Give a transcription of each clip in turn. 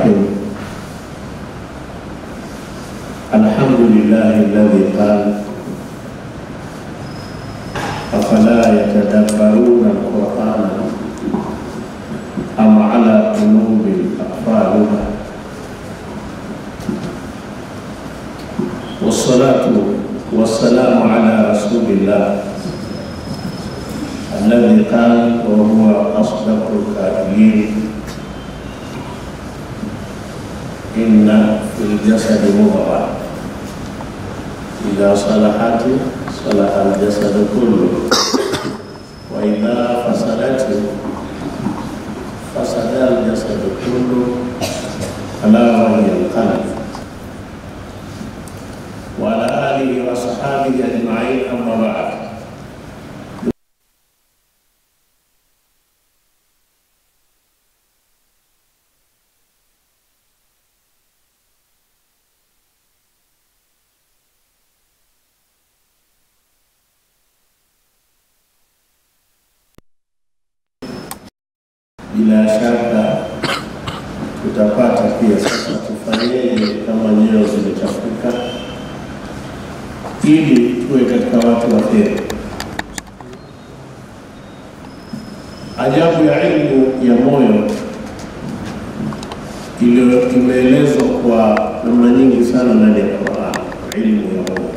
الرحيم. الحمد لله الذي قال أفلا يتدبرون القرآن أم على قلوب أقفالها. والصلاة والسلام على رسول الله الذي قال وهو أصدق القائلين إن في الجسد مضغة إذا صلحت صلح الجسد كله وإذا فسدت فسد الجسد كله ألا وهي القلب. وعلى آله وصحبه أجمعين. أما بعد. Bila shaka tutapata pia sasa tufanyeje kama nyoyo zimechafuka ili tuwe katika watu wa kheri. Ajabu ya ilmu ya moyo imeelezwa kwa namna nyingi sana ndani ya Qur'an. Ilmu ya moyo,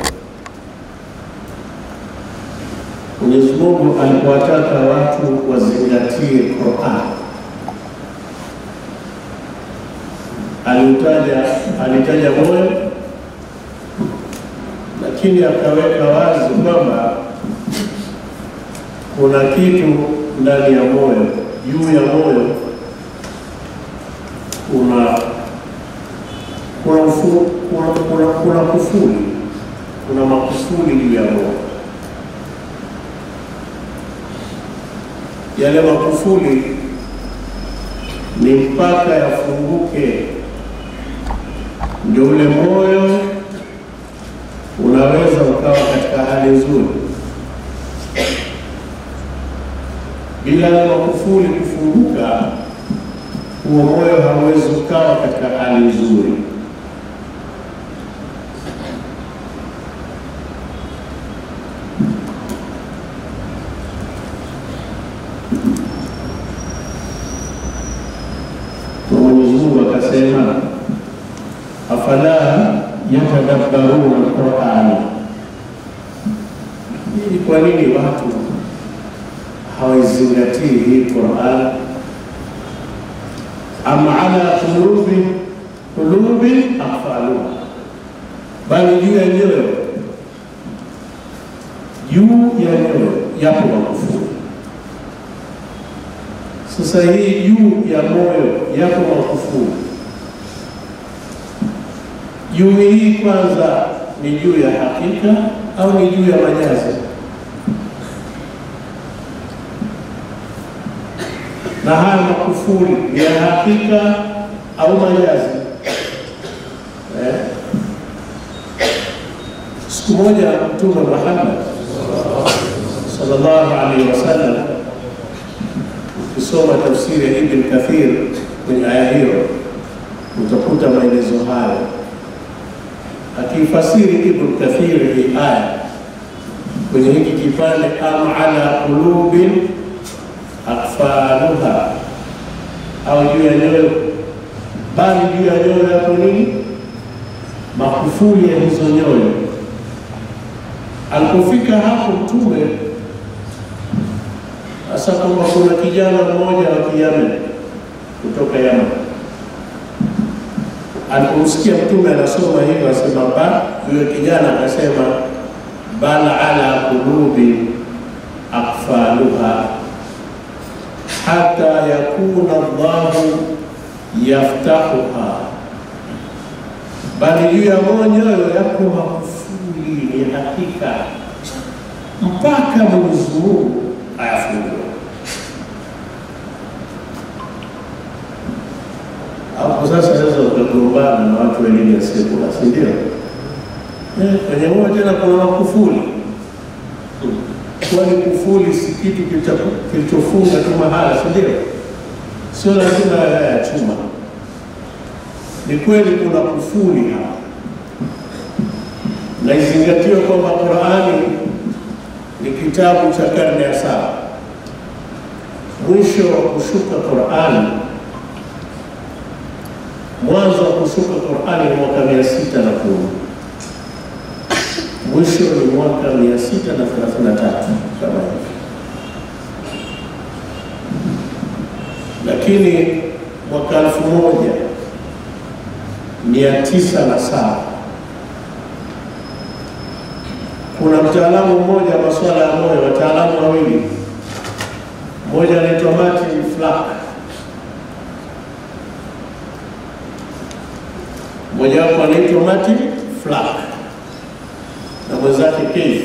Mwenyezi Mungu alipowataka watu wazingatie Qur'an, alitaja moyo, lakini akaweka wazi kwamba kuna kitu ndani ya moyo, juu ya moyo kuna kufuli, kuna makufuli juu ya moyo. Yale makufuli ni mpaka yafunguke, ndio ule moyo unaweza ukawa katika hali nzuri. Bila makufuli kufunguka, huo moyo hauwezi ukawa katika hali nzuri. Mwenyezi Mungu akasema afala yatadabbaruna al-Qur'an. Ni kwa nini watu hawazingatii hii Qur'an? Am ala qulubin aqfaluha, bali juu ya nyoyo yapo makufuli. Sasa hii juu ya moyo yapo makufuli. Juu hii kwanza ni juu ya hakika au ni juu ya majazi? Na haya makufuli ni ya hakika au majazi? Siku moja Mtume Muhammad sallallahu alaihi wasallam, ukisoma tafsiri ya Ibn Kathir kwenye aya hiyo utakuta maelezo haya. Akifasiri Ibn Kathir hii aya kwenye hiki kipande, am ala qulubin aqfaluha, au juu ya nyoyo, bali juu ya nyoyo yapo nini? Makufuli ya hizo nyoyo. Alipofika hapo Mtume, hasa kwamba kuna kijana mmoja wa Yemen, kutoka Yemen, alipomsikia Mtume anasoma hivyo, asema yule kijana akasema bala ala qulubi aqfaluha hata yakuna Allahu yaftahuha, bali juu ya nyoyo yako makufuli, ni hakika mpaka Mwenyezi Mungu ayafungue. Hapo sasa utagombana na watu wa elimu ya sekula, si ndio? Kwenye moyo tena kuna makufuli. Kwani kufuli si kitu kilichofunga tu mahala, si ndio? Sio lazima ya chuma. Ni kweli kuna kufuli hapa, na izingatiwe kwamba Qur'ani ni kitabu cha karne ya 7. Mwisho wa kushuka Qur'ani, mwanzo wa kushuka Qur'ani ni mwaka 610, mwisho ni mwaka 633 kama hivi. Lakini mwaka 1907 kuna mtaalamu mmoja wa masuala ya moyo, wataalamu wawili, mmoja anaitwa Martin Flack, mmoja wapo anaitwa Martin Flack na mwenzake Keith.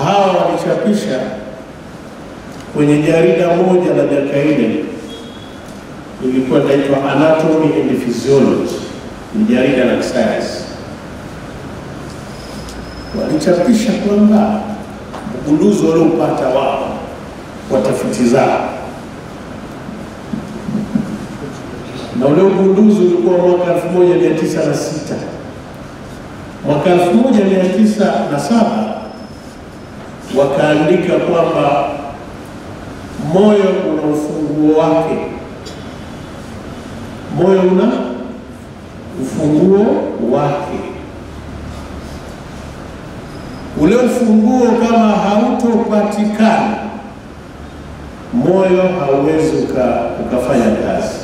Hawa walichapisha kwenye jarida moja la miaka ile, ilikuwa inaitwa Anatomy and Physiology, ni jarida la kisayansi. Walichapisha kwamba ugunduzi waliopata wao watafiti zao, na ule ugunduzi ulikuwa mwaka 1906. Mwaka 1907 wakaandika kwamba moyo una ufunguo wake, moyo una ufunguo wake. Ule ufunguo kama hautopatikana, moyo hauwezi ukafanya kazi.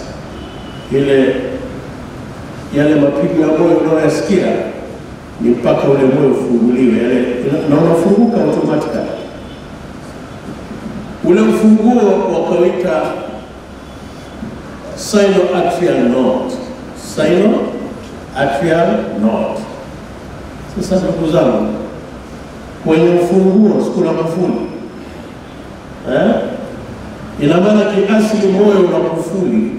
Yale mapigo ya moyo unayoyasikia ni mpaka ule moyo ufunguliwe, na unafunguka automatically. Ule ufunguo wakawita sinoatrial node, sinoatrial node. Sasa ndugu zangu, kwenye ufunguo sikuna kufuli, ina maana kiasili moyo una kufuli.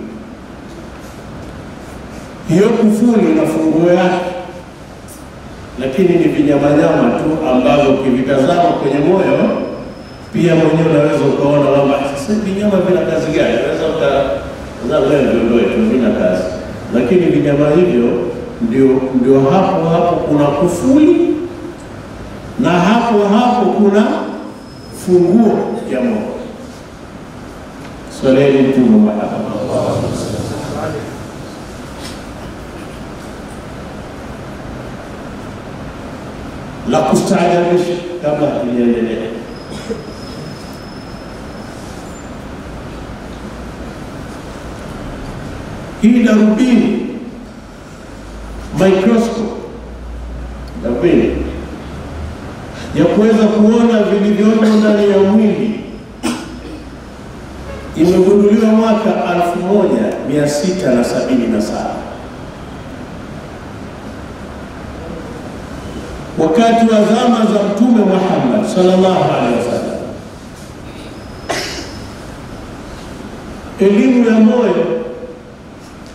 Hiyo kufuli ina funguo yake, lakini ni vinyamanyama tu ambavyo ukivitazama kwenye moyo pia mwenyewe unaweza ukaona kwamba sasa vinyama vina kazi gani. Unaweza ukazaa vina kazi, lakini vinyama hivyo ndio hapo kuna kufuli, na hapo kuna funguo ya moyo. Swaleni Mtume Muhammad. La kustaajabisha kabla hatujaendelea, hii darubini, microscope, darubini ya kuweza kuona vilivyomo ndani ya mwili imegunduliwa mwaka 1677 wakati wa zama za Mtume Muhammad sallallahu alaihi wasallam. Elimu ya moyo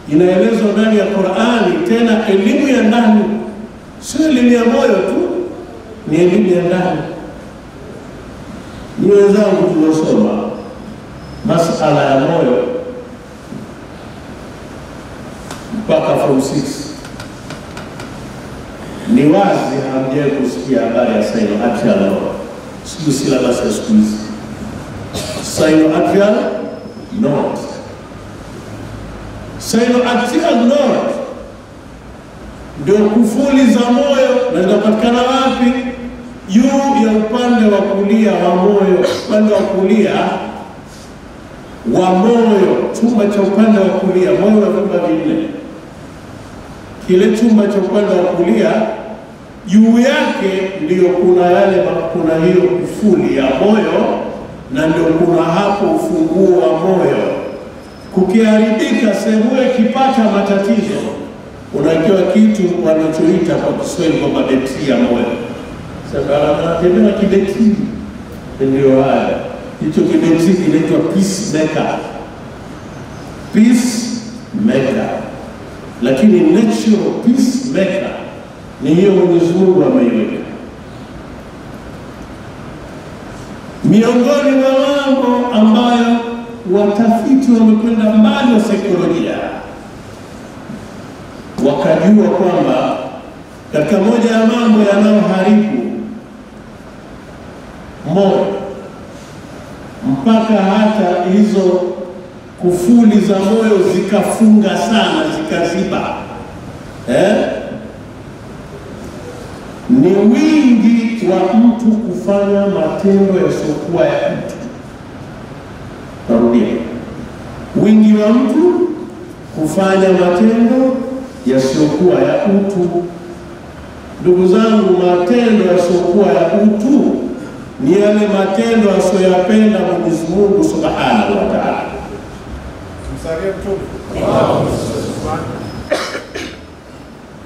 inaelezwa ndani ya Qur'ani, tena elimu ya ndani, sio elimu ya moyo tu, ni elimu ya ndani. Ni wenzangu tuliosoma masala ya moyo mpaka form 6, ni wazi hamjawahi kusikia habari ya sinoatrial node. Sio silabasi ya siku hizi. Sinoatrial node, sinoatrial node ndio kufuli za moyo, na zinapatikana wapi? Juu ya upande wa kulia wa moyo, upande wa kulia wa moyo, chumba cha upande wa kulia. Moyo una vyumba vinne. Kile chumba cha upande wa kulia, juu yake ndio kuna hiyo kufuli ya moyo, na ndio kuna hapo ufunguo wa moyo. Kukiharibika, sehemu ikipata matatizo, unakiwa kitu wanachoita kwa Kiswahili kwamba betri ya moyo. Sasa anatembea kibetri, ndio haya. Hicho kibetri kinaitwa peacemaker, peacemaker. Lakini natural peacemaker ni hiyo Mwenyezi Mungu ameiweka. Miongoni mwa mambo ambayo watafiti wamekwenda mbali wa saikolojia wakajua kwamba katika moja ya mambo yanayoharibu moyo mpaka hata hizo kufuli za moyo zikafunga sana, zikaziba, ni wingi wa mtu kufanya matendo yasiokuwa ya mtu. Narudia, wingi wa mtu kufanya matendo yasiokuwa ya utu. Ndugu zangu, matendo yasiokuwa ya utu ni yale matendo asiyoyapenda Mwenyezi Mungu Subhanahu wa Ta'ala.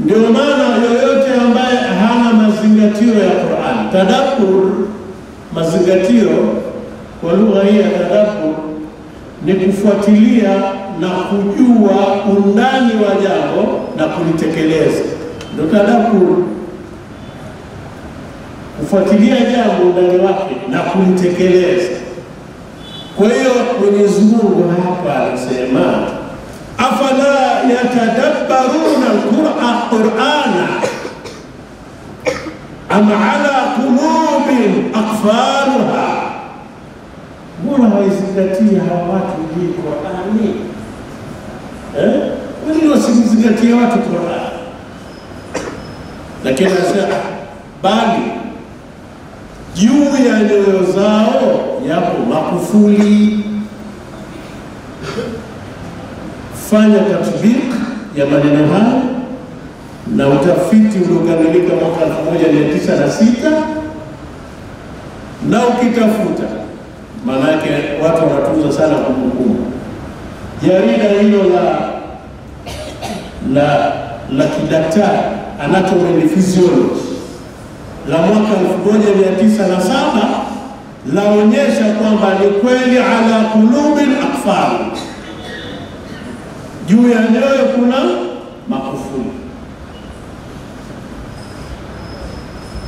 Ndio maana yoyote ambaye hana mazingatio ya Qur'an, tadabbur, mazingatio kwa lugha hii ya tadabbur ni kufuatilia na kujua undani wa jambo na kulitekeleza. Ndio tadabbur, kufuatilia jambo undani wake na kulitekeleza. Kwa hiyo Mwenyezi Mungu hapa anasema afala yatadabbaruna al-Qur'ana am ala qulubin aqfaluha. Mbona hawaizingatia hawa watu hii Qur'ani? Wani wasizingatia watu Qur'ani? Lakini anasema bali juu ya nyoyo zao yapo makufuli. Fanya tatbik ya maneno haya na utafiti uliokamilika mwaka 1906, na ukitafuta, maana yake watu wanatunza sana kumbukumbu. Jarida hilo la kidaktari Anatomy and Physiology la mwaka 1907 laonyesha kwamba ni kweli ala qulubil aqfal, juu ya nyoyo kuna makufuli.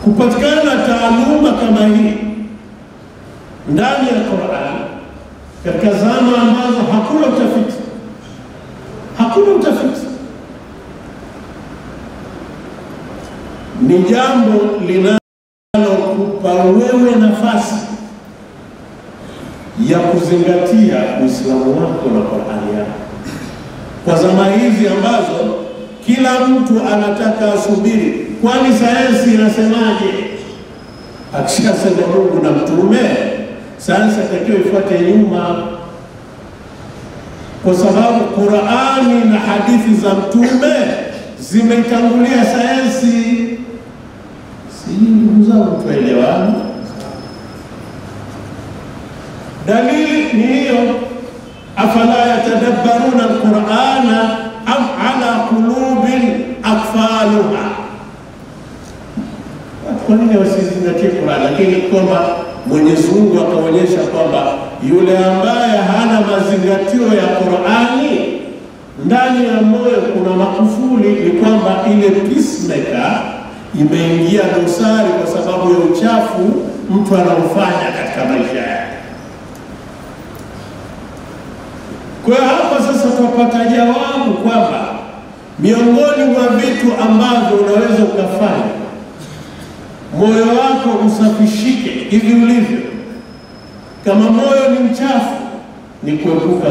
Kupatikana taaluma kama hii ndani ya Qur'an katika zama ambazo hakuna utafiti, ni jambo linalokupa wewe nafasi ya kuzingatia Uislamu wako na Qur'ani yako. Kwa zama hizi ambazo kila mtu anataka asubiri, kwani sayansi inasemaje? Akishasema Mungu na mtume, sayansi atakiwa ifuate nyuma, kwa sababu Qur'ani na hadithi za mtume zimeitangulia sayansi. Ndugu zangu, tuelewane. Dalili ni hiyo, afala yatadabbaruna al-Qur'ana am ala qulubin aqfaluha. Kwa nini wasizingatie Qur'an? Lakini kwamba Mwenyezi Mungu akaonyesha kwamba yule ambaye hana mazingatio ya Qur'ani, ndani ya moyo kuna makufuli, ni kwamba ile peacemaker imeingia dosari kwa sababu ya uchafu mtu anaofanya katika maisha yake. Kwa hapa sasa tupata jawabu kwamba miongoni mwa vitu ambavyo unaweza ukafanya moyo wako usafishike hivi ulivyo, kama moyo ni mchafu, ni kuepuka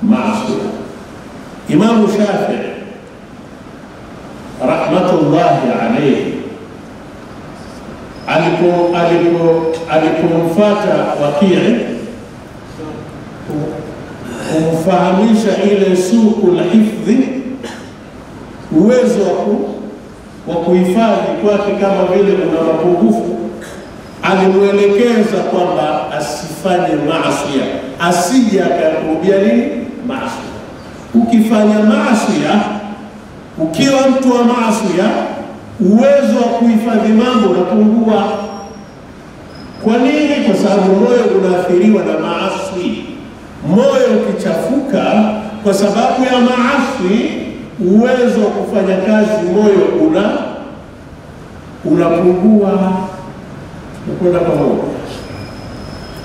maasi. Imam Shafi'i rahmatullahi alayhi alipomfuata Wakii kumfahamisha ile suqul hifdhi, uwezo wa kuhifadhi kwake kama vile una mapungufu, alimwelekeza kwamba asifanye maasi, asije akarudia nini maasi. Ukifanya maasi, ukiwa mtu wa maasi, uwezo wa kuhifadhi mambo unapungua. Kwa nini? Kwa sababu moyo unaathiriwa na maasi. Moyo ukichafuka kwa sababu ya maasi, uwezo wa kufanya kazi moyo unapungua. Unakwenda pamoja.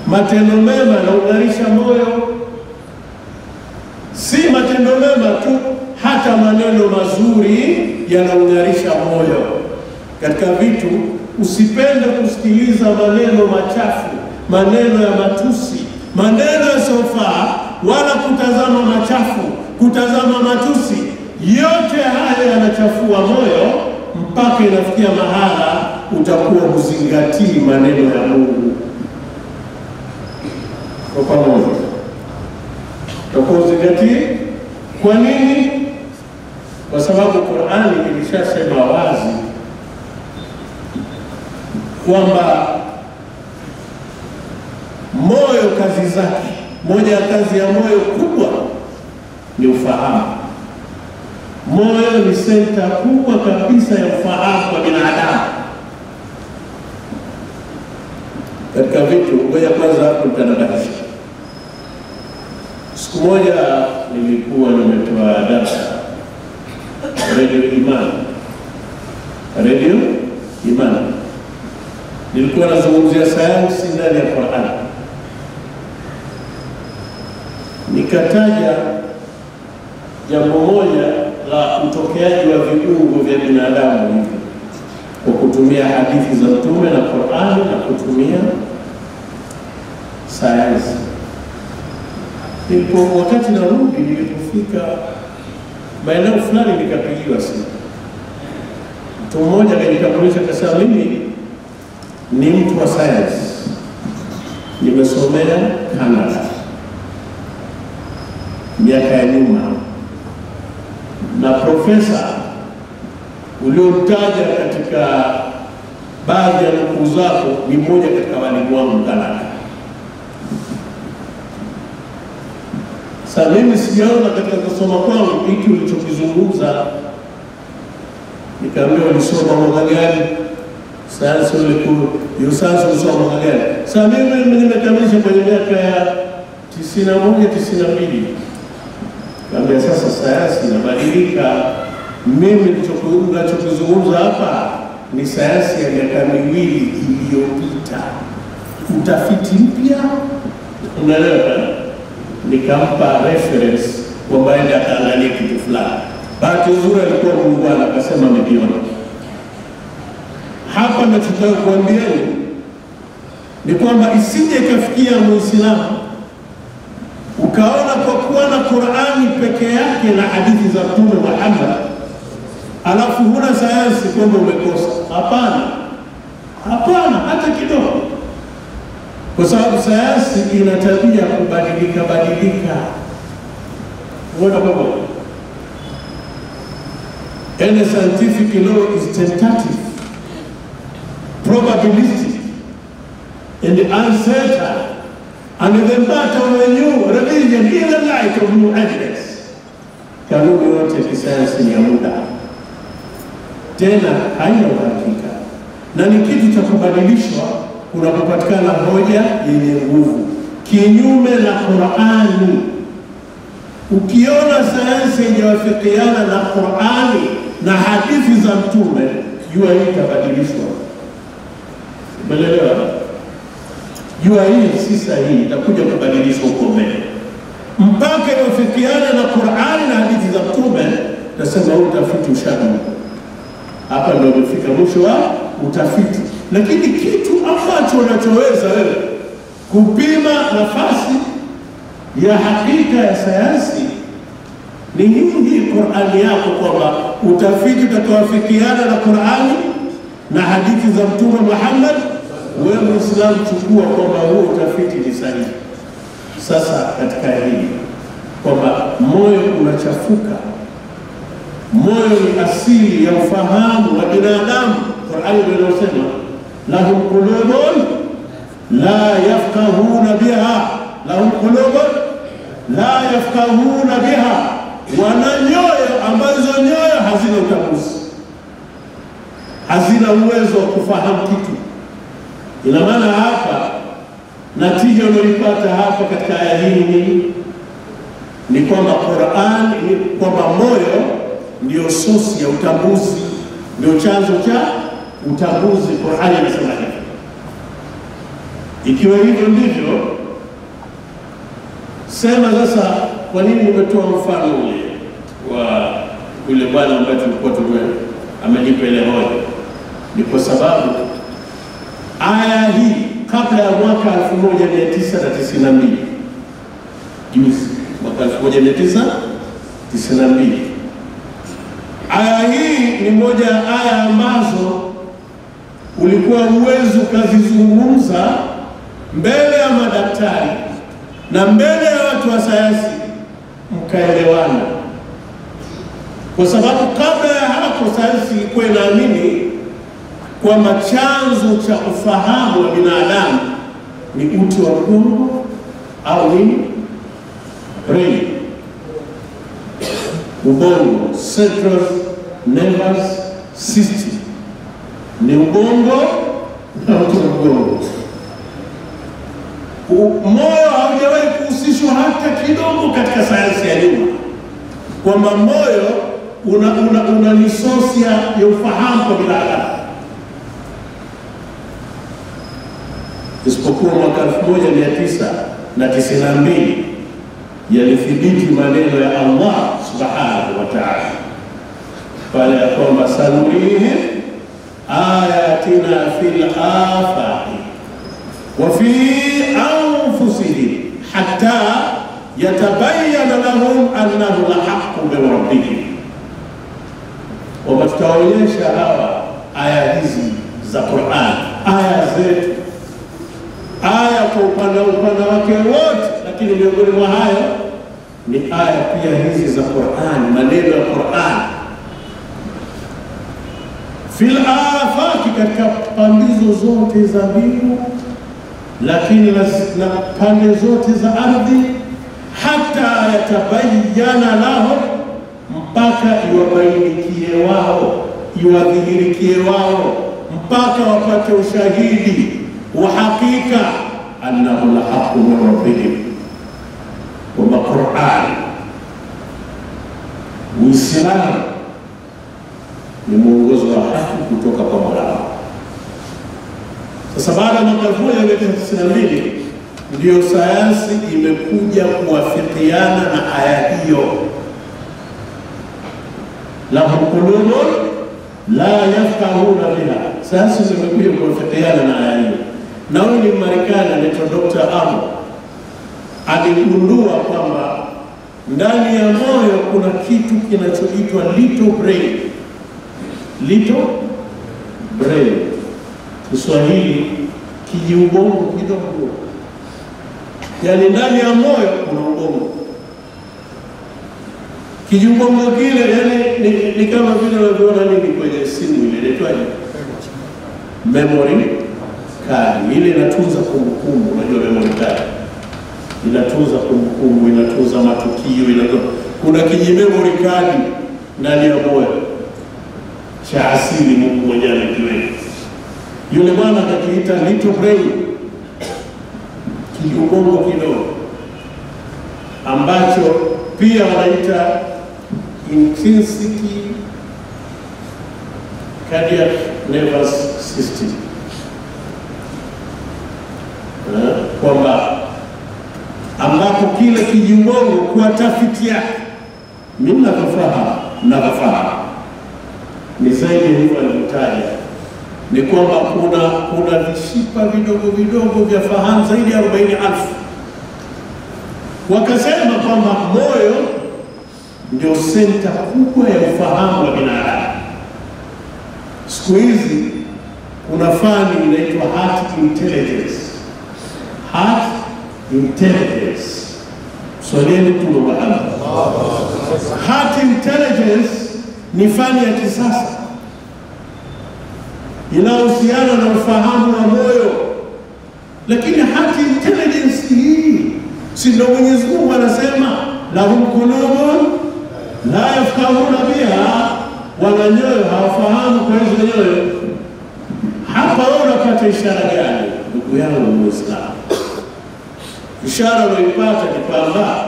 Matendo mema yanaunganisha moyo, si matendo matendo mema tu, hata maneno mazuri yanaung'arisha moyo. Katika vitu, usipende kusikiliza maneno machafu, maneno ya matusi, maneno yasiyofaa, wala kutazama machafu, kutazama matusi. Yote haya yanachafua moyo mpaka inafikia mahala utakuwa huzingatii maneno ya Mungu. Kwa pamoja utakuwa huzingatii. Kwa nini? Kwa sababu Qur'ani ilishasema wazi kwamba moyo kazi zake, moja ya kazi ya moyo kubwa ni ufahamu. Moyo ni senta kubwa kabisa ya ufahamu kwa binadamu. Katika vitu, ngoja kwanza hapo nitanabahisha. Siku moja nilikuwa nimetoa darasa Radio Iman. Radio Iman. Nilikuwa nazungumzia sayansi ndani ya Qur'an. Nikataja jambo moja la utokeaji wa viungo vya binadamu hivi kwa kutumia hadithi za Mtume na Qur'an na kutumia sayansi. Wakati narudi, nilipofika maeneo fulani nikapigiwa simu. Mtu mmoja akanitambulisha, akasema mimi ni mtu wa sayansi, nimesomea Canada miaka ya nyuma, na profesa uliotaja katika baadhi ya nukuu zako ni mmoja katika walimu wangu Canada. Sasa mimi sijaona katika kusoma kwangu hiki ulichokizungumza. Nikaambia ulisoma mwaka gani? Sayansi hiyo sayansi ulisoma mwaka gani? Sasa mimi nimekamilisha kwenye miaka ya 91, 92. Kaambia sasa sayansi inabadilika. Mimi ninachokizungumza hapa ni sayansi ya miaka miwili iliyopita, utafiti mpya. Unaelewa? Nikampa reference kwamba aende akaangalia kitu fulani. Bahati nzuri alikuwa muungwana, akasema ameviona. Hapa nachotaka kuambieni ni kwamba isije ikafikia Muislamu ukaona kwa kuwa na Qur'ani peke yake na hadithi za Mtume Muhammad alafu huna sayansi kwamba umekosa. Hapana, hapana hata kidogo. Kwa sababu sayansi ina tabia kubadilika badilika. Unaona baba? Any scientific law is tentative, probabilistic, and uncertain, and the matter of a new revision in the light of new evidence. Kanuni yote ya kisayansi ni ya muda, tena haina uhakika, na ni kitu cha kubadilishwa kunapopatikana hoja yenye nguvu kinyume na Qur'ani. Ukiona sayansi haijawafikiana na Qur'ani na hadithi za Mtume, jua hii itabadilishwa. Umeelewa? Jua hii si sahihi, itakuja kubadilishwa huko mbele mpaka iwafikiane na Qur'ani na hadithi za Mtume. Nasema huu utafiti ushakamilika. Hapa ndio umefika mwisho wa utafiti. Lakini kitu ambacho unachoweza wewe kupima nafasi ya hakika ya sayansi ni hii Qur'ani yako, kwamba utafiti utakaofikiana na Qur'ani na hadithi za Mtume Muhammad. Wewe Muislamu chukua kwamba huo utafiti ni sahihi. Sasa katika hili kwamba moyo unachafuka, moyo ni asili ya ufahamu wa binadamu. Qur'ani inasema lahum qulubun la yafqahuna biha, lahum qulubun la yafqahuna biha, wana nyoyo ambazo nyoyo hazina utambuzi, hazina uwezo wa kufahamu kitu. Ina maana hapa natija unayoipata hapa katika aya hii ni kwamba Qur'an, ni kwamba moyo ndio sosi ya utambuzi, ndio chanzo cha utambuzi. Qur'an inasema hivi. Ikiwa hivyo ndivyo, sema sasa kwa nini nimetoa mfano ule wa yule bwana ambaye tulikuwa amenipa ile hoja? Ni kwa sababu aya hii kabla ya mwaka 1992, juzi mwaka 1992, aya hii ni moja ya aya ambazo ulikuwa uwezo ukazizungumza mbele ya madaktari na mbele ya watu wa sayansi mkaelewana, kwa sababu kabla ya hapo sayansi ilikuwa inaamini kwamba chanzo cha ufahamu wa binadamu ni uti wa mgongo au nini, brain, ubongo, central nervous system, ni ubongo na uti wa mgongo. Moyo haujawahi kuhusishwa hata kidogo katika sayansi ya nyuma, kwamba moyo una ni source ya ufahamu kwa binadamu, isipokuwa mwaka 1992 yalithibiti maneno ya Allah subhanahu wa ta'ala pale ya kwamba sanurihim ayatina fil afaqi wa fi anfusihim hatta yatabayyana lahum annahu lahaqqu min rabbihim. Wa tutaonyesha hawa aya hizi za Qur'an, aya zetu, aya kwa upana wake wote, lakini miongoni mwa hayo ni aya pia hizi za Qur'an, maneno ya Qur'an. Fil afaki, katika pambizo zote za mbingu, lakini na pande zote za ardhi, hata yatabayyana lahum, mpaka iwabainikie wao, iwadhihirikie wao, mpaka wapate ushahidi wa hakika annahu lahaqqu min rabbihim, kwamba Qur'an, Uislamu ni mwongozo wa haki kutoka kwa Mola. Sasa baada ya mwaka 1992 ndio sayansi imekuja kuwafikiana na aya hiyo, lahum qulubun la yafqahuna biha. Sayansi imekuja kuwafikiana na aya hiyo, na huyu ni Marekani anaitwa Dr. Amo, aligundua kwamba ndani ya moyo kuna kitu kinachoitwa little brain. Little brain, Kiswahili kijiubongo kidogo. Yani ndani ya moyo kuna ubongo, kijiubongo kile yani ni kama vile unavyoona nini kwenye simu ile inaitwaje, memory card. Ile inatunza kumbukumbu. Unajua memory card inatunza kumbukumbu, inatunza matukio, kuna kijimemory card ndani ya moyo cha asili Mungu mwenyewe amekiweka. Yule bwana akakiita little brain, kijiubongo kidogo, ambacho pia wanaita intrinsic cardiac nervous system, kwamba ambapo kile kijiubongo kwa tafiti yake mimi ninafahamu ni zaidi hivyo alivyotaja, ni kwamba kuna vishipa vidogo vya fahamu zaidi ya 40,000. Wakasema kwamba moyo ndio senta kubwa ya ufahamu wa binadamu. Siku hizi kuna fani inaitwa heart intelligence. Heart intelligence, swaleni tu Muhammad. Heart intelligence ni fani ya kisasa inayohusiana na ufahamu wa moyo, lakini heart intelligence hii si ndio Mwenyezi Mungu anasema lahum qulubun la yafqahuna biha, wana nyoyo hawafahamu kwa hizo nyoyo. Hapa wewe unapata ishara gani ndugu yangu Muislamu? Ishara unaipata ni kwamba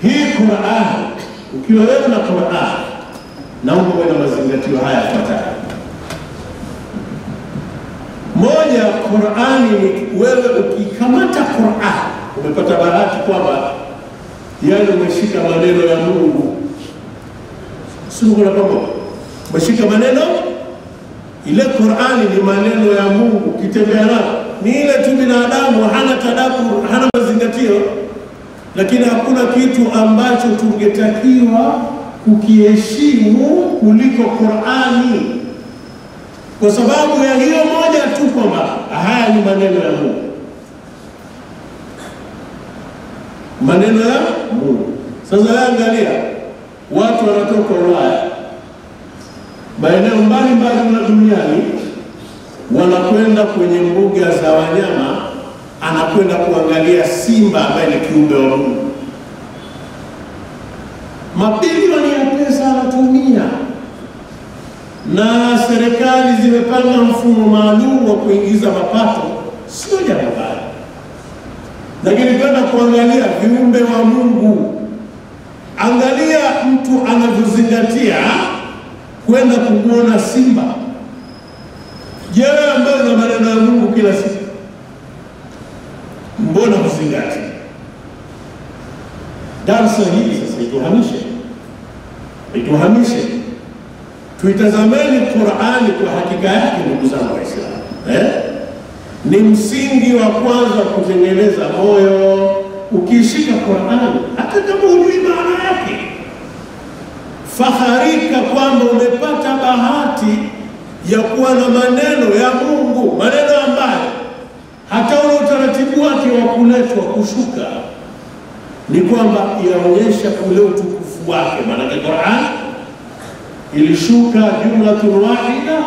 hii Qur'an, ukiwa wewe na Qur'an, naomba uwe na mazingatio haya yafuatayo. Moja, Qur'ani ni wewe ukikamata Qur'an umepata bahati kwamba yani umeshika maneno ya Mungu. Sio kuna pamoja. Umeshika maneno, ile Qur'ani ni maneno ya Mungu, kitembea nayo. Ni ile tu binadamu hana tadabbur, hana mazingatio, lakini hakuna kitu ambacho tungetakiwa kukiheshimu kuliko Qur'ani. Kwa sababu ya hiyo moja tu kwamba haya ni maneno ya Mungu. Maneno ya Mungu. Sasa angalia, watu wanatoka Ulaya, maeneo mbalimbali duniani, wanakwenda kwenye mbuga za wanyama, anakwenda kuangalia simba ambaye ni kiumbe wa Mungu. Mabilioni ya pesa anatumia, na serikali zimepanga mfumo maalum wa kuingiza mapato, sio jambo baya. Lakini kwenda kuangalia viumbe wa Mungu, angalia mtu anavyozingatia kwenda kumwona simba. Je, ambaye una maneno ya Mungu kila siku, mbona kuzingatia? Darasa hili sasa ituhamishe, tuitazameni Qur'ani kwa hakika yake. Ndugu zangu Waislamu, ni msingi wa kwanza kutengeneza moyo. Ukishika Qur'ani, hata kama hujui maana yake, faharika kwamba umepata bahati ya kuwa na maneno ya Mungu, maneno ambayo hata ule utaratibu wake wa kuletwa kushuka ni kwamba yaonyesha ule utukufu wake. Maana Qur'an ilishuka jumlatun wahida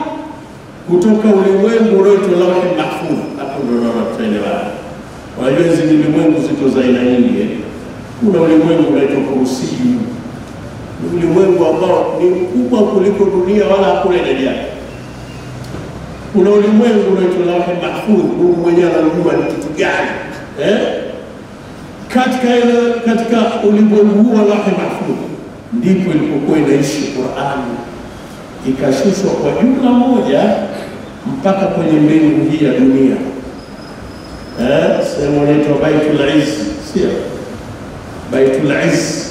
kutoka ulimwengu unaoitwa Lauhul Mahfuz. Hapo ndio tunaelewa. Wajua hizi ulimwengu ziko za aina nyingi. Kuna ulimwengu unaitwa Kursi, ulimwengu ambao ni mkubwa kuliko dunia wala hakuna idadi yake. Kuna ulimwengu unaitwa Lauhul Mahfuz, Mungu mwenyewe anajua ni kitu gani. Katika ulimwengu huu wa Lauhul Mahfuz ndipo ilipokuwa inaishi Qur'ani, ikashushwa kwa jumla moja mpaka kwenye mbingu hii ya dunia. Sehemu inaitwa Baitul Izz, sio? Baitul Izz.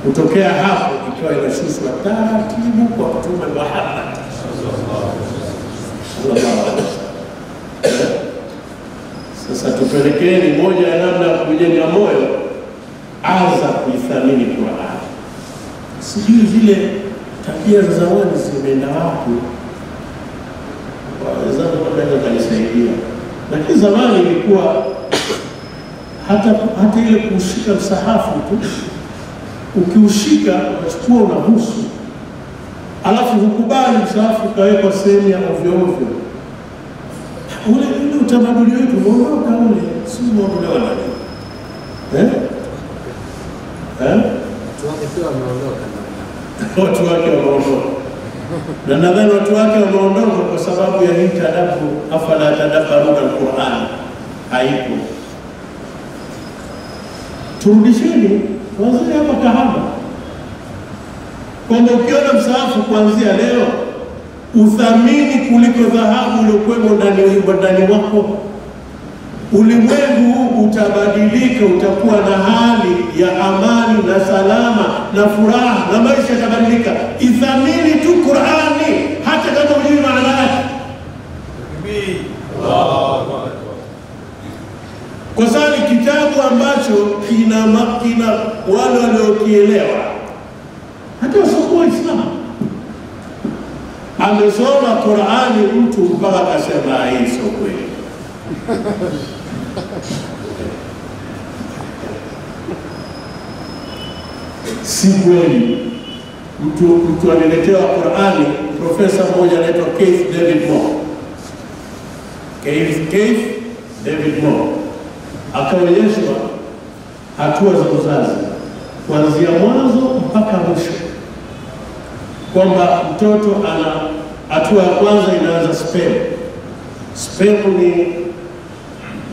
Kutokea hapo ikiwa inashushwa taratibu kwa Mtume Muhammad sallallahu alaihi wasallam. Sasa tupelekeni moja ya namna ya kujenga moyo, anza kuithamini Qur'an. Sijui zile tabia za zamani zimeenda wapi, waweza kuenda kanisaidia. Lakini zamani ilikuwa hata ile kushika msahafu tu, ukiushika unachukua unabusu, alafu hukubali msahafu kawekwa sehemu ya ovyo ovyo. Ule utamaduni wetu umeondoka, ule si umeondolewa na nini? Watu wake wameondoka. Na nadhani watu wake wameondoka kwa sababu ya hii tadabbur, afala tadabbaruna al-Qur'an, haipo. Turudisheni wazee hapa Kahama, kwamba ukiona msahafu kuanzia leo uthamini kuliko dhahabu iliyokuwemo ndani wako. Ulimwengu huu utabadilika, utakuwa na hali ya amani na salama na furaha na maisha yatabadilika. Ithamini tu Qur'ani hata kama hujui maana yake. Kwa sababu kitabu ambacho kina wale waliokielewa, hata wasiokuwa Waislamu. Amesoma Qur'ani mtu mpaka akasema hii sio kweli. Si kweli. Mtu aliletewa Qur'ani, profesa mmoja anaitwa Keith David Moore. Keith David Moore akaonyeshwa hatua za uzazi kuanzia mwanzo mpaka mwisho, kwamba mtoto ana hatua ya kwanza inaanza sperm. Sperm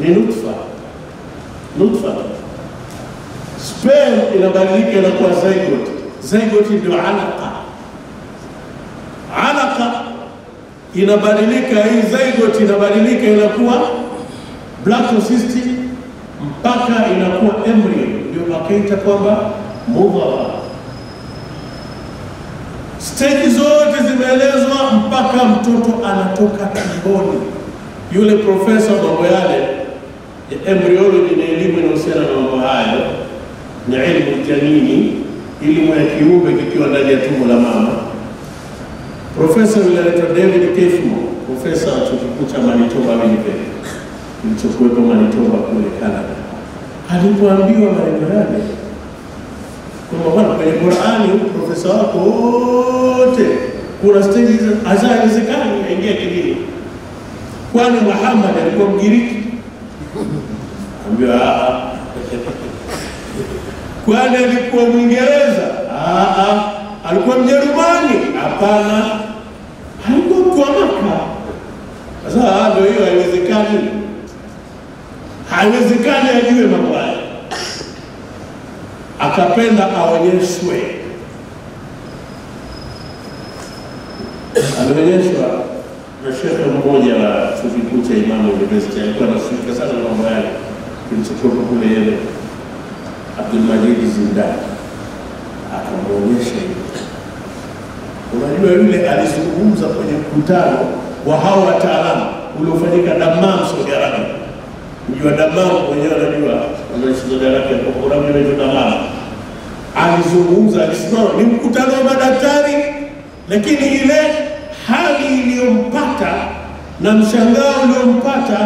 ni nutfa. Sperm inabadilika inakuwa zygote. Zygote ndio alaqa inabadilika. Hii zygote inabadilika inakuwa blastocyst mpaka inakuwa embryo, ndio wakaita kwamba mudhara. Stage zote zimeelezwa mpaka mtoto anatoka tumboni. Yule profesa mambo yale ya embryology na elimu inahusiana na mambo hayo na elimu janini, elimu ya kiumbe kikiwa ndani ya tumbo la mama. Profesa yule anaitwa David Kefmo, profesa wa chuo kikuu cha Manitoba Winnipeg, kilichokuwepo Manitoba kule Canada. Alipoambiwa maneno yale kwamba bwana, kwenye Qur'ani profesa wako wote kuna stages hazawezekani aingia kidini, kwani Muhammad alikuwa Mgiriki? Ambiwa kwani alikuwa Mwingereza? Alikuwa Mjerumani? Hapana, alikuwa mtu wa Maka. Sasa ndio hiyo, haiwezekani ajue mambo haya. Akapenda aonyeshwe. Alionyeshwa na shekhe mmoja wa chuo kikuu cha Imam University, alikuwa anashughulika sana na mambo yale, kilichokuwa kule yeye Abdul Majid Zindani. Akamwonyesha hiyo. Unajua yule alizungumza kwenye mkutano wa hao wataalamu uliofanyika Dammam, Saudi Arabia. Unajua Dammam wenyewe wanajua wanaishi Saudi Arabia, kwa programu inaitwa Dammam. Alizungumza, alisimama, ni mkutano wa madaktari, lakini ile hali iliyompata na mshangao uliompata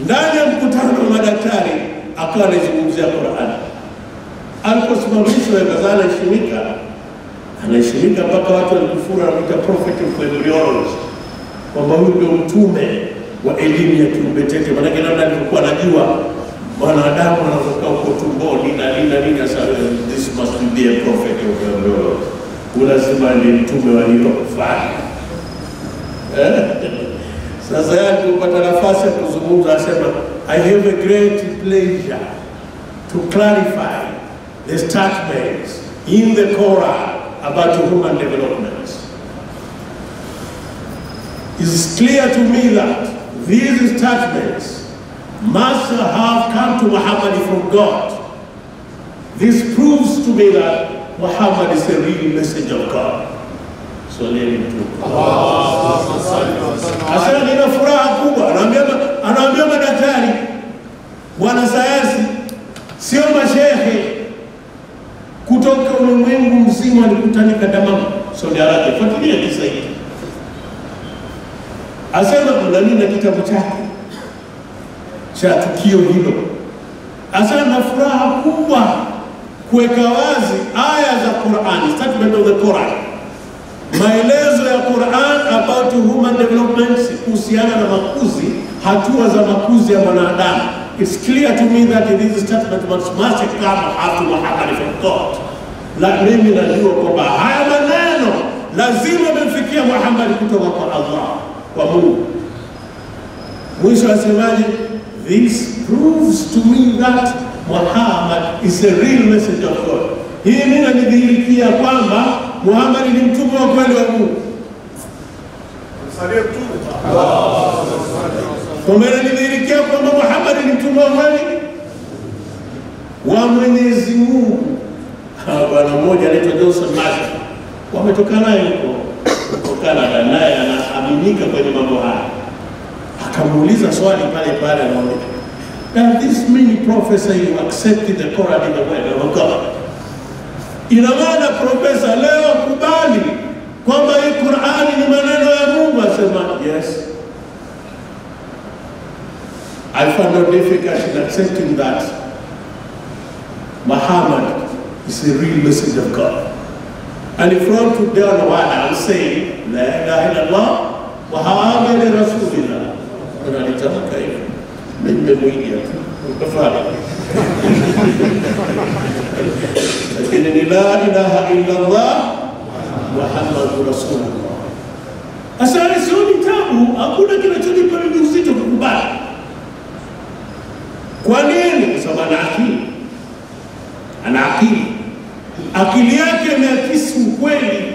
ndani ya mkutano wa madaktari, akawa anazungumzia Qur'an. Aliposimamishwa akazana anaheshimika mpaka watu walikufuru na kuita prophet of embryology, kwamba huyu ndio mtume wa elimu ya kiumbe tete. Maana labda alikuwa anajua mwanadamu anapokaa huko tumboni na nini, sasa this must be a prophet of embryology, lazima ni mtume wa hilo kufanya. Sasa yeye alipata nafasi ya kuzungumza, asema I have a great pleasure to clarify the statements in the Quran about human development. It's clear to me that these statements must have come to Muhammad from God. This proves to me that Muhammad is a real messenger of God. So let him do. Asema nina furaha kubwa, anaambia madaktari, wanasayansi, sio mashehe, kutoka ulimwengu mzima walikutanika Dammam, Saudi Arabia. Fuatilia kisa hiki. Asema kuna kitabu chake cha tukio hilo. Asema na furaha kubwa kuweka wazi aya za Qur'an, statement of the Quran, maelezo ya Qur'an about human development, kuhusiana na makuzi, hatua za makuzi ya mwanadamu. It's clear to me that this statement must come after Muhammad from God. Na mimi najua kwamba haya maneno lazima yamfikia Muhammad kutoka kwa Allah, kwa Mungu. Mwisho asemaje? This proves to me that Muhammad is a real messenger of God. Hii mimi ninadhihirikia kwamba Muhammad ni mtume wa kweli wa Mungu. Msalie mtume. Kwa maana ninadhihirikia kwamba Muhammad ni mtume wa kweli wa Mwenyezi Mungu. Bwana mmoja anaitwa Johnson Marshall, wametoka naye huko Canada, naye anaaminika kwenye mambo haya. Akamuuliza swali pale anaona, does this mean, professor, you accepted the Quran in the word of God? Ina maana profesa leo kubali kwamba hii Qur'ani ni maneno ya Mungu? Asema yes. I found no difficulty in accepting that Muhammad is a real messenger of God. And from today onward, I'm saying, La ilaha illallah, Muhammad Rasulullah. Unalitamka hivyo. Mimi nimemwigia tu. Ukafanya. Lakini ni la ilaha illallah, Muhammad Rasulullah. Asali sio kitabu, hakuna kinachonipa mimi uzito kukubali. Kwa nini? Kwa sababu ana akili. Akili yake imeakisi ukweli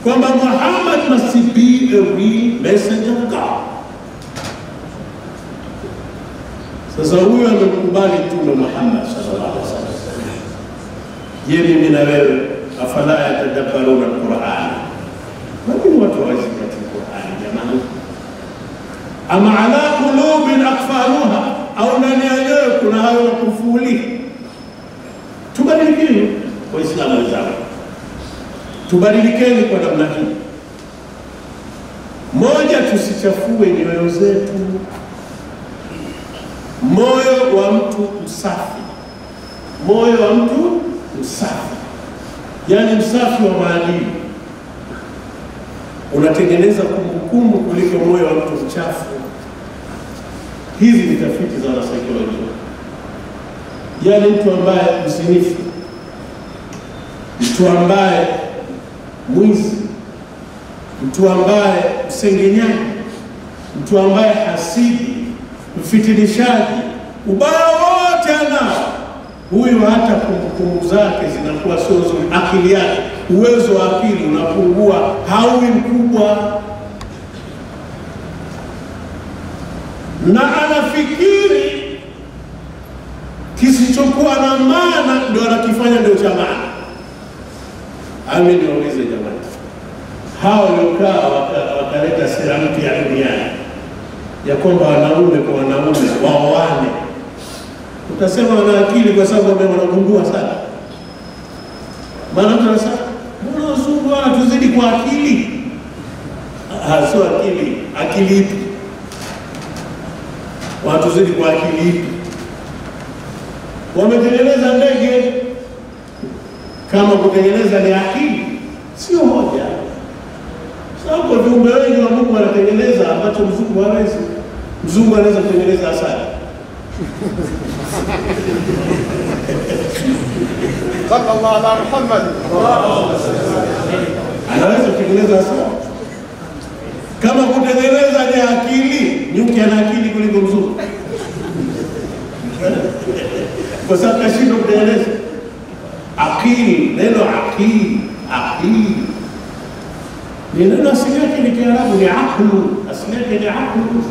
kwamba Muhammad must be a real messenger of God. Sasa huyo amekubali Mtume Muhammad sallallahu alaihi wasallam. Je, mimi na wewe afala yatadabbaruna al-Qur'an? Lakini watu hawazingatii Qur'an jamani. Ama ala qulubin aqfaluha, au ndani yao kuna hayo kufuli. Tubadilikeni Waislamu wenzangu, tubadilikeni kwa namna hii. Moja, tusichafue nyoyo zetu. Moyo wa mtu msafi, moyo wa mtu msafi, yani msafi wa maadili, unatengeneza kumbukumbu kuliko moyo wa mtu mchafu. Hizi ni tafiti za wanasaikolojia. Yani mtu ambaye msinifu, mtu ambaye mwizi, mtu ambaye msengenyaji, mtu ambaye hasidi, mfitinishaji, ubaya wote anao, huyu hata kumbukumbu zake zinakuwa sio nzuri. Akili yake, uwezo wa akili unapungua, haui mkubwa, na anafikiri kisichokuwa na maana ndio anakifanya ndio cha maana. Amini niwaulize jamani, hao waliokaa wakaleta sera mpya duniani ya kwamba wanaume kwa wanaume waoane, utasema wana akili kwa sababu wanagundua sana. Maana mtu anasema mbona wazungu wanatuzidi kwa akili? Sio akili. Akili ipi? Wanatuzidi kwa akili ipi? Wametengeneza ndege, kama kutengeneza ni akili, sio hoja. Sababu viumbe wengi wa Mungu wanatengeneza ambacho mzungu hawezi. Mzungu anaweza kutengeneza asali. Sallallahu ala Muhammad. Anaweza kutengeneza asali. Kama kutengeneza ni akili, nyuki ana akili kuliko mzungu. Kwa sababu kashinda kutengeneza akili. Neno akili, akili ni neno asili yake ni Kiarabu, ni aqlu. Asili yake ni aqlu,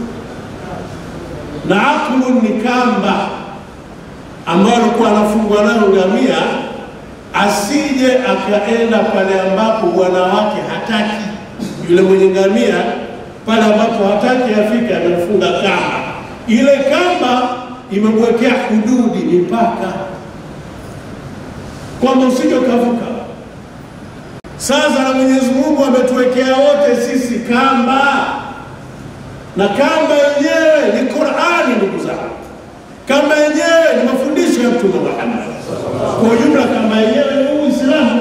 na aqlu ni kamba ambayo alikuwa anafungwa nayo ngamia asije akaenda pale ambapo bwana wake hataki. Yule mwenye ngamia pale ambapo hataki afike, amefunga kamba. Ile kamba imemwekea hududi, mipaka, kwamba usije ukavuka. Sasa na Mwenyezi Mungu ametuwekea wote sisi kamba, na kamba yenyewe ni Qur'ani. Ndugu zangu, kamba yenyewe ni mafundisho ya Mtume Muhammad. Kwa jumla kamba yenyewe ni Uislamu.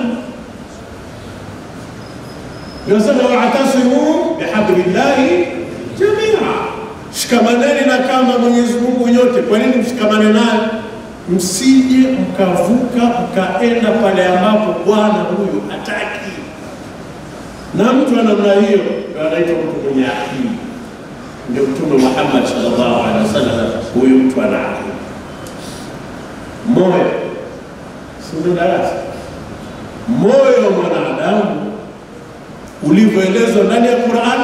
Yasema wa'tasimu bihablillahi jami'a, shikamaneni na kamba Mwenyezi Mungu nyote. Kwa nini mshikamane nayo? Msije mkavuka mkaenda pale ambapo bwana huyu hataki. Na mtu wa namna hiyo anaitwa mtu mwenye akili. Ndio Mtume Muhammad sallallahu alaihi wasallam, huyu mtu ana akili. Moyo sio darasa. Moyo wa mwanadamu ulivyoelezwa ndani ya Qur'an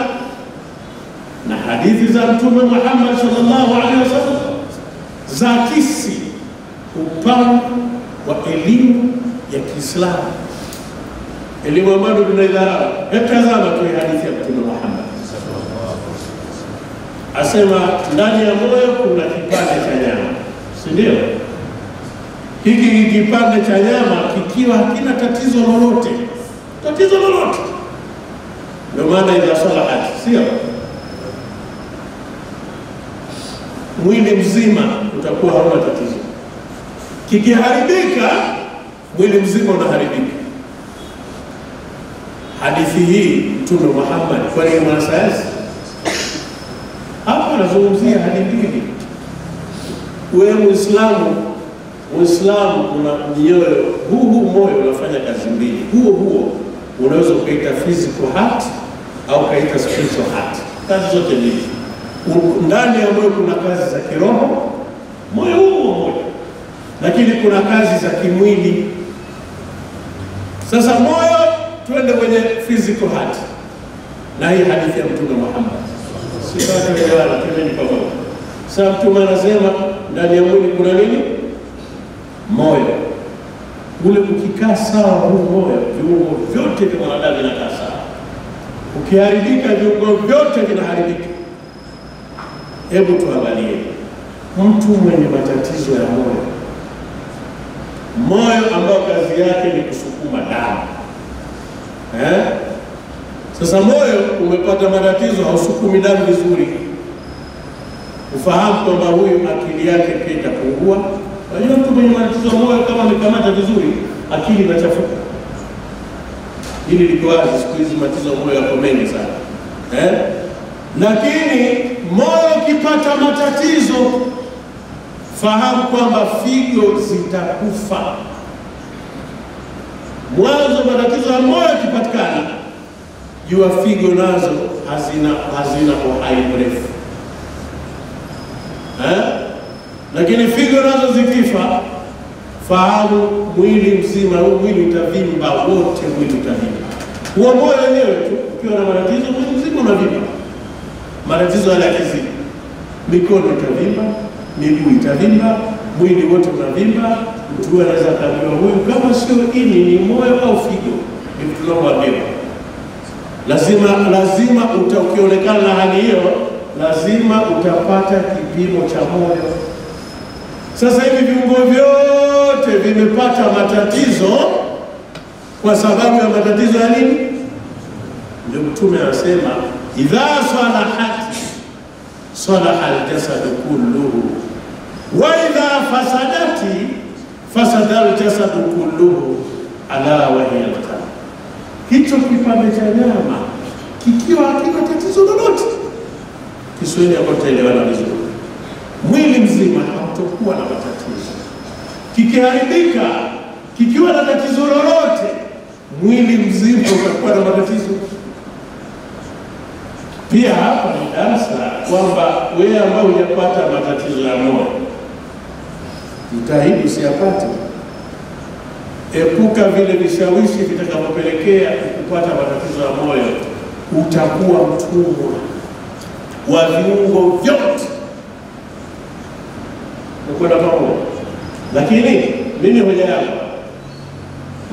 na hadithi za Mtume Muhammad sallallahu alaihi wasallam za kisi upana wa elimu ya Kiislamu, elimu ambayo tunaidharau. Tazama tu hadithi ya Mtume Muhammad, asema ndani ya moyo kuna kipande cha nyama, si ndio? Hiki kipande cha nyama kikiwa hakina tatizo lolote, ndio maana ila salahat, sio mwili mzima utakuwa hauna tatizo. Kikiharibika mwili mzima unaharibika. Hadithi hii Mtume Muhammad, kwa ni mwanasayansi hapa anazungumzia hadithi hii. Wewe Muislamu una mioyo, huu moyo unafanya kazi mbili. Huo unaweza kuita physical heart au kaita spiritual heart. Kazi zote mbili. Ndani ya moyo kuna kazi za kiroho, moyo huo, lakini kuna kazi za kimwili. Sasa moyo, tuende kwenye physical heart, na hii hadithi ya Mtume Muhammad. Sitaki kuelewana, twendeni pamoja. Sasa Mtume anasema ndani ya mwili kuna nini? Moyo. Ule ukikaa sawa huu moyo, viungo vyote vya mwanadamu vinakaa sawa. Ukiharibika, viungo vyote vinaharibika. Hebu tuangalie mtu mwenye matatizo ya moyo, moyo ambao kazi yake ni kusukuma damu. Sasa moyo umepata matatizo, hausukumi damu vizuri, ufahamu kwamba huyu akili yake pia itapungua. Unajua mtu mwenye matatizo ya moyo kama amekamata vizuri, akili inachafuka. Hili liko wazi, siku hizi matatizo ya moyo yako mengi sana. Lakini moyo ukipata matatizo, fahamu kwamba figo zitakufa. Mwanzo matatizo ya moyo kipatikana, jua figo nazo hazina uhai mrefu. Lakini figo nazo zikifa, fahamu mwili mzima, huu mwili utavimba, wote mwili utavimba. Huo moyo wenyewe tu ukiwa na matatizo, mwili mzima unavimba. Matatizo yale yakizidi, mikono itavimba, miguu itavimba, mwili wote unavimba. Mtu anaweza kuambiwa huyu kama sio ini ni moyo au figo. Ni mtu tunaoambiwa. Lazima ukionekana na hali hiyo, lazima utapata kipimo cha moyo. Sasa hivi viungo vyote vimepata matatizo kwa sababu ya matatizo ya nini? Ndio Mtume anasema idha salahat salaha al-jasadu kulluhu wa idha fasadati fasada al-jasadu kulluhu ala wa hiya al-qalb. Hicho kipande cha nyama kikiwa hakina tatizo lolote, Kiswahili hapo tutaelewana vizuri, mwili mzima hautakuwa na matatizo. Kikiharibika, kikiwa na tatizo lolote, mwili mzima utakuwa na matatizo. Pia hapa ni darasa kwamba wewe ambao hujapata matatizo ya moyo, jitahidi usiyapate. Epuka vile vishawishi vitakavyopelekea kupata matatizo ya moyo. Utakuwa mtumwa wa viungo vyote. Unakwenda pamoja. Lakini mimi hoja yangu,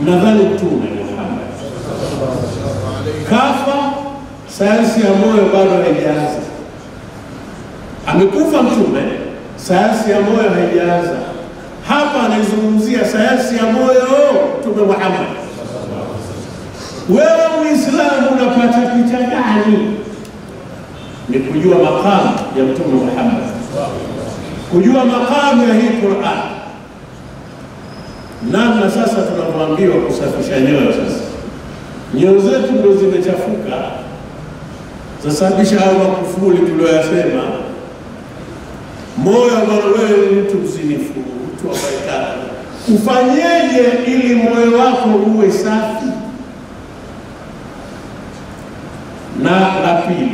mnadhani Mtume Muhammad kafa, sayansi ya moyo bado haijaanza. Amekufa Mtume, sayansi ya moyo haijaanza. Hapa anaizungumzia sayansi ya moyo Mtume Muhammad. Wewe Muislamu unapata picha gani? Ni kujua makamu ya Mtume Muhammad, kujua makamu ya hii Qur'an. Namna sasa tunavyoambiwa kusafisha nyoyo. Sasa nyoyo zetu ndio zimechafuka, zasababisha hayo makufuri tuliyosema. Moyo ambao wewe ni mtu mzinifu, mtu wa baikara, ufanyeje ili moyo wako uwe safi? Na la pili,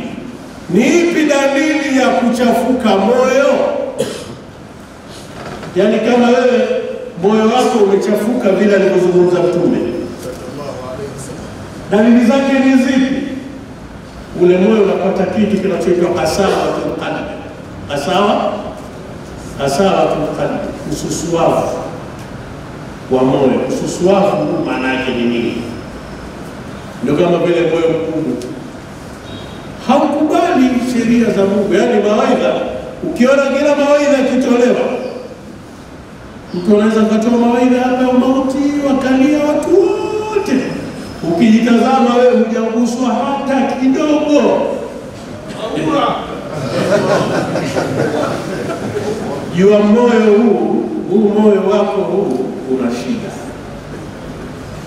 ni ipi dalili ya kuchafuka moyo? Yaani kama wewe moyo wako umechafuka vile alivyozungumza Mtume, dalili zake ni zipi? Ule moyo unapata kitu kinachoitwa qasawatul qalbi. Qasawatul qalbi, ususuavu wa moyo. Ususuavu maana yake ni nini? Ndio kama vile moyo mkubwa haukubali sheria za Mungu. Yaani mawaidha, ukiona kila mawaidha yakitolewa, mtu anaweza kutoa mawaidha hapa ya mauti, wakalia watu wote, ukijitazama wewe hujaguswa hata kidogo. Jua moyo huu moyo wako huu una shida,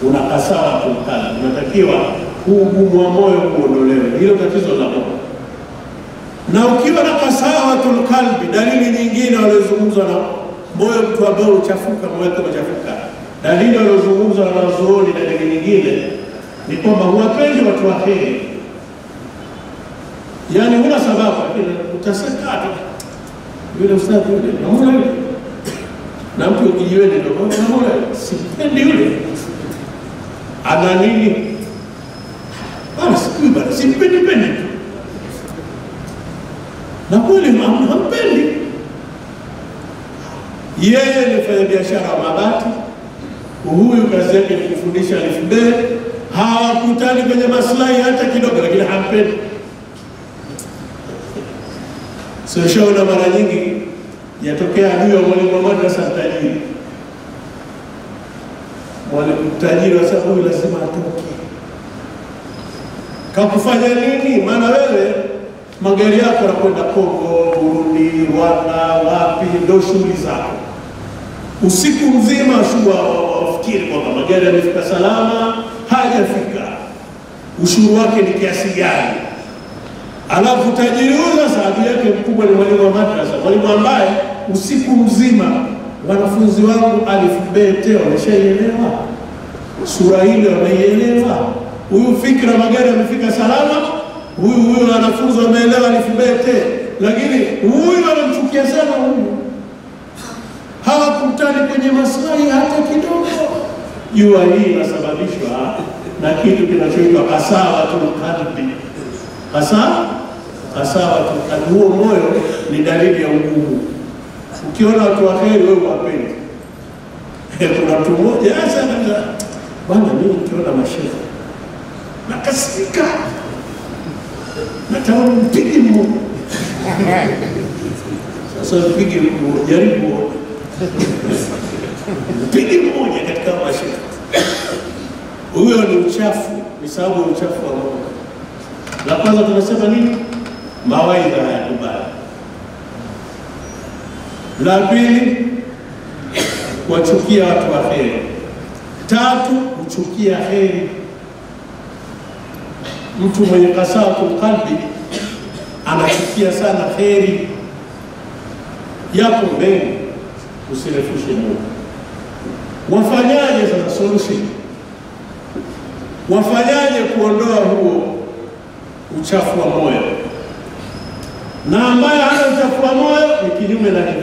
una qasawatul qalbi. Unatakiwa huu ugumu wa moyo kuondolewe, hilo tatizo la moyo. Na ukiwa na qasawatul qalbi, dalili nyingine walizungumzwa na moyo, mtu ambao uchafuka, moyo wako uchafuka, dalili walizungumzwa na wanazuoni, dalili nyingine ni kwamba huwapendi watu wa heri. Yaani huna sababu, lakini utasakata yule ustadhi yule, naona yule, na mtu ukijiweni ndio naona sipendi yule, ana nini? Basi sipendi. Na kweli hampendi, Yeye ni mfanyabiashara wa mabati, huyu kazi yake ni kufundisha alif be. Hawakutani kwenye maslahi hata kidogo, lakini hampendi. Sio shaona mara nyingi yatokea adui wa mwalimu wa madrasa tajiri. Mwalimu tajiri wa sababu lazima atoke. Kakufanya nini? Maana wewe magari yako yanakwenda Kongo, Burundi, Rwanda, wapi ndio shughuli zako. Usiku mzima wafikiri kwamba magari yamefika salama, hajafika. Ushuru wake ni kiasi gani? Alafu tajiri huyo sababu yake mkubwa ni mwalimu wa madrasa, mwalimu ambaye usiku mzima wanafunzi wangu alif be te wameshaielewa, sura ile wameielewa. Huyu fikra magari yamefika salama, huyu wanafunzi wameelewa alif be te, lakini huyu anamchukia sana huyu. Hawakutani kwenye maslahi hata kidogo. Jua hii inasababishwa na kitu kinachoitwa qasawatul qalbi. Qasawatul qalbi, huo moyo ni dalili ya ugumu. Ukiona watu waheri wewe wapende. Kuna mtu mmoja sana bwana, mimi nikiona mashehe nakasirika, natamani mpige mmoja. Sasa mpige mmoja, jaribu mpige mmoja katika mashehe. Huyo ni uchafu, ni sababu ya uchafu wa moyo. La kwanza tunasema nini? Mawaidha hayakubali. La pili, kuwachukia watu wa kheri. Tatu, kuchukia kheri. Mtu mwenye qasawatul qalbi anachukia sana kheri. Yapo mbele, usirefushe moyo. Wafanyaje sasa solution? Wafanyaje kuondoa huo uchafu wa moyo? Na ambaye hana uchafu wa moyo ni kinyume na hivyo.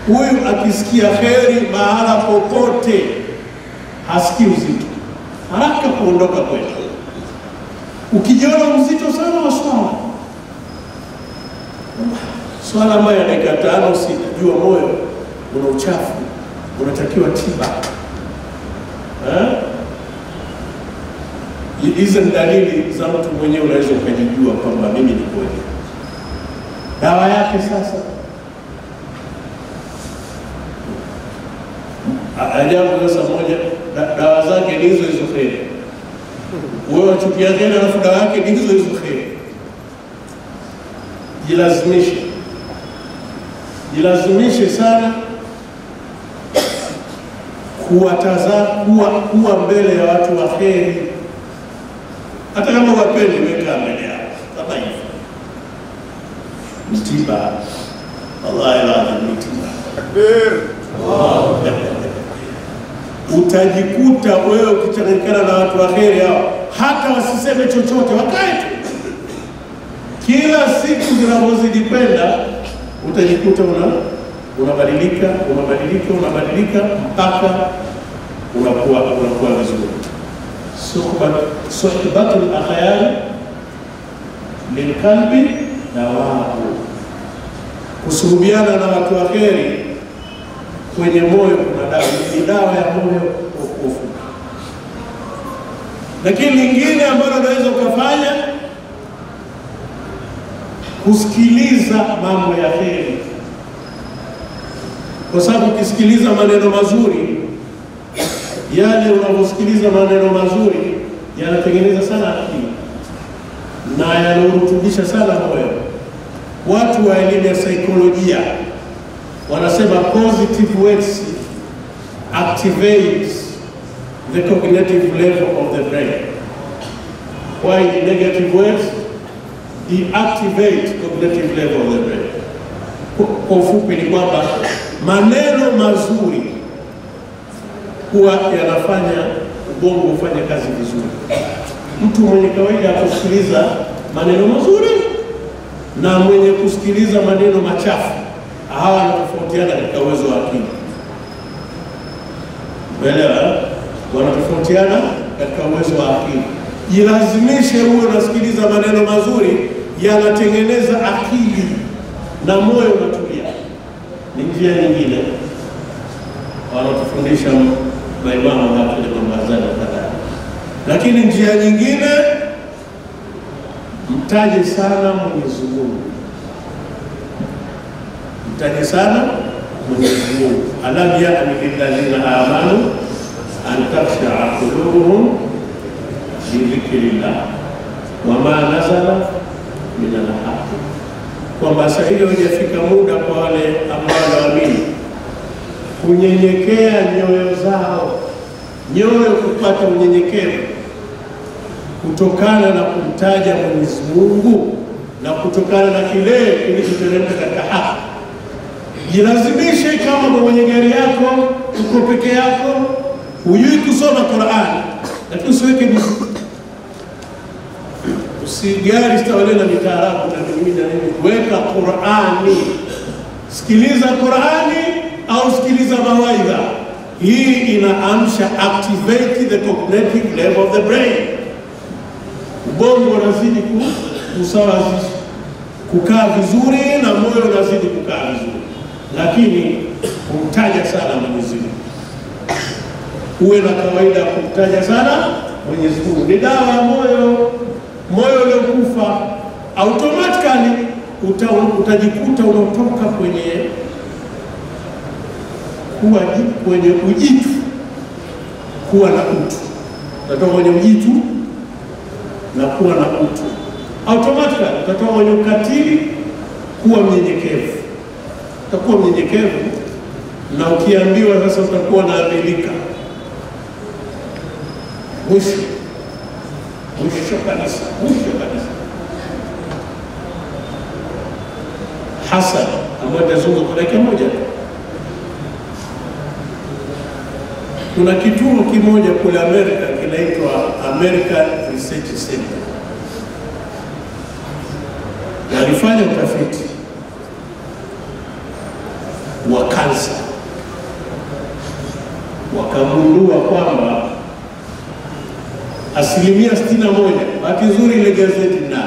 Huyu akisikia kheri mahala popote hasikii uzito, haraka kuondoka kwetu. Ukijiona mzito sana wa swala ambayo ya dakika 5 usijua moyo una uchafu, unatakiwa tiba. Hizi ni dalili za mtu mwenyewe, unaweza ukajijua kwamba mimi ni kweli. Dawa yake sasa, ajabu sasa moja, dawa zake ni hizo kheri. Wewe wachukia kheri alafu dawa yake ni hizo kheri. Jilazimishe sana kuwa mbele ya watu wa kheri. Hata kama wapendi, weka mbele yao kama hivyo. Mtiba, wallahi lazima mtiba. Utajikuta wewe ukichanganyikana na watu wa kheri hao, hata wasiseme chochote, wakae tu. Kila siku zinapozidi kwenda, utajikuta unabadilika mpaka unakuwa vizuri. Suhbatul akhyar lilqalbi dawahu, kusuhubiana na watu wa kheri kwenye moyo kuna dawa, ni dawa ya moyo wokovu. Lakini lingine ambalo unaweza ukafanya, kusikiliza mambo ya kheri, kwa sababu ukisikiliza maneno mazuri, yale unaposikiliza maneno mazuri yanatengeneza sana akili na yanarutubisha sana moyo. Watu wa elimu ya saikolojia wanasema positive words activates the cognitive level of the brain, while negative words deactivate cognitive level of the brain. Kwa ufupi ni kwamba maneno mazuri huwa yanafanya ubongo ufanye kazi vizuri. Mtu mwenye kawaida kusikiliza maneno mazuri na mwenye kusikiliza maneno machafu, hawa wanatofautiana katika uwezo wa akili. Umeelewa? Wanatofautiana katika uwezo wa akili. Jilazimishe uwe unasikiliza maneno mazuri, yanatengeneza akili na moyo unatulia. Ni njia nyingine wanatufundisha maimamu hapa ile mambo ya kadhaa. Lakini njia nyingine, mtaje sana Mwenyezi Mungu, mtaje sana Mwenyezi Mungu. Alam ya'ni lilladhina amanu an takhsha'a qulubuhum li dhikrillah wama nazala min al-haqq, kwamba sasa hiyo hajafika muda kwa wale ambao waamini kunyenyekea nyoyo zao, nyoyo kupata unyenyekevu kutokana na kumtaja Mwenyezi Mungu na kutokana na kile kilichoteremka katika haki. Jilazimishe, kama mwenye gari yako uko peke yako, hujui kusoma Qur'an, lakini usiweke usigari stawale na mitaarabu na mimi na nini, weka Qur'ani, sikiliza Qur'ani au sikiliza mawaidha. Hii inaamsha, activate the cognitive level of the brain. Ubongo unazidi kusawazisha, kukaa vizuri, na moyo unazidi kukaa vizuri. Lakini kumtaja sana Mwenyezi Mungu, uwe na kawaida kumtaja sana Mwenyezi Mungu, ni dawa ya moyo. Moyo uliokufa automatically utajikuta unatoka kwenye ujitu kuwa na utu, utatoka kwenye ujitu na kuwa na utu automatically. Utatoka kwenye ukatili kuwa mnyenyekevu, utakuwa mnyenyekevu, na ukiambiwa sasa utakuwa na amilika mwisho kabisa. Hasad ambayo tazungumza kwa dakika moja. Kuna kituo kimoja kule Amerika kinaitwa American Research Center. Walifanya utafiti wa kansa, wakagundua kwamba 61%, bahati nzuri ile gazeti na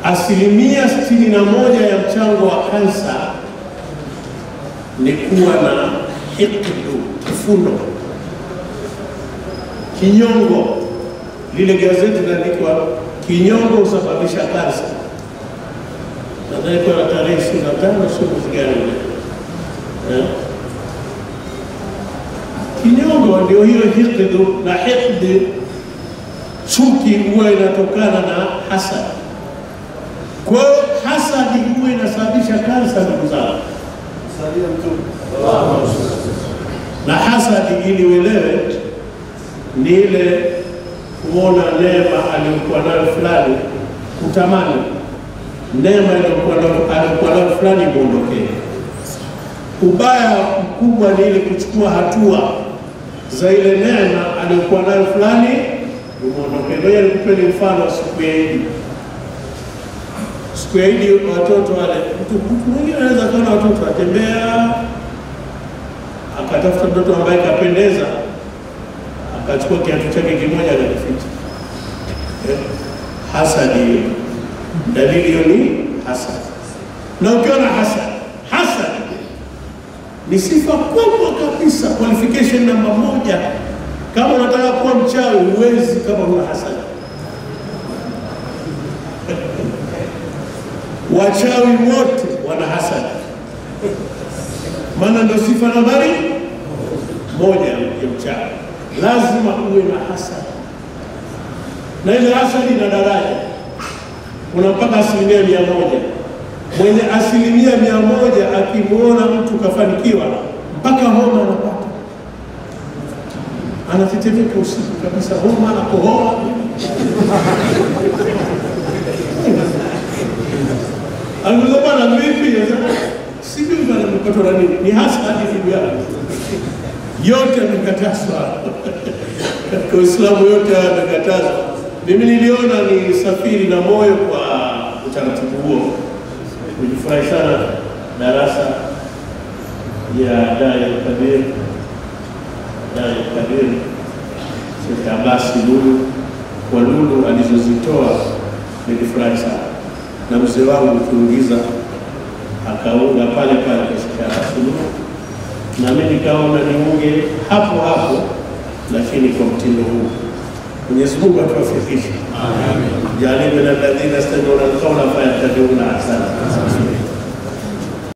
61% ya mchango wa kansa ni kuwa na hikdu, kifundo, kinyongo. Lile gazeti linaandikwa kinyongo husababisha kansa, nadhani kwa tarehe 25 sio kuzigani. Kinyongo ndio hiyo hikdu, na hikdu, chuki, huwa inatokana na hasad. Kwa hasadi huwa inasababisha kansa, ndugu zangu. Na hasadi, ili uelewe, ni ile kuona neema aliyokuwa nayo fulani, kutamani neema aliyokuwa nayo fulani muondokee. Ubaya mkubwa ni ile kuchukua hatua za ile neema aliyokuwa nayo fulani muondokee. Ngoja nikupeni mfano siku ya Idi. Siku ya Idi watoto wale, mtu mwingine anaweza kuona watoto atembea, akatafuta mtoto ambaye kapendeza, akachukua kiatu chake kimoja na kuficha. Hasadi, dalili hiyo ni hasad. Na ukiona hasad ni sifa kubwa kabisa, qualification namba 1. Kama unataka kuwa mchawi, huwezi kama una hasad. Wachawi wote wana hasad, maana ndio sifa nambari 1 ya mchawi. Lazima uwe na hasad, na ile hasad ina daraja. Kuna mpaka 100%. Mwenye 100% akimuona mtu kafanikiwa, mpaka homa anapata, anatetemeka usiku kabisa, homa na kohoa. Anguza bana vipi? Sijui bana nimepatwa na nini. Ni hasadi ndugu yangu. Yote yamekatazwa. Katika Uislamu yote yamekatazwa. Mimi niliona ni safiri na moyo kwa utaratibu huo. Nilifurahi sana darasa ya Dai Kabir Sheikh Abbas Lulu, kwa lulu alizozitoa nilifurahi sana. Na mzee wangu kuingiza akaunga pale pale katika Suluhu, na mimi nikaona niunge hapo hapo, lakini kwa mtindo huu. Mwenyezi Mungu atuwafikishe. Amen. Jalibna alladhina yastami'una alqawla fayattabi'una ahsana.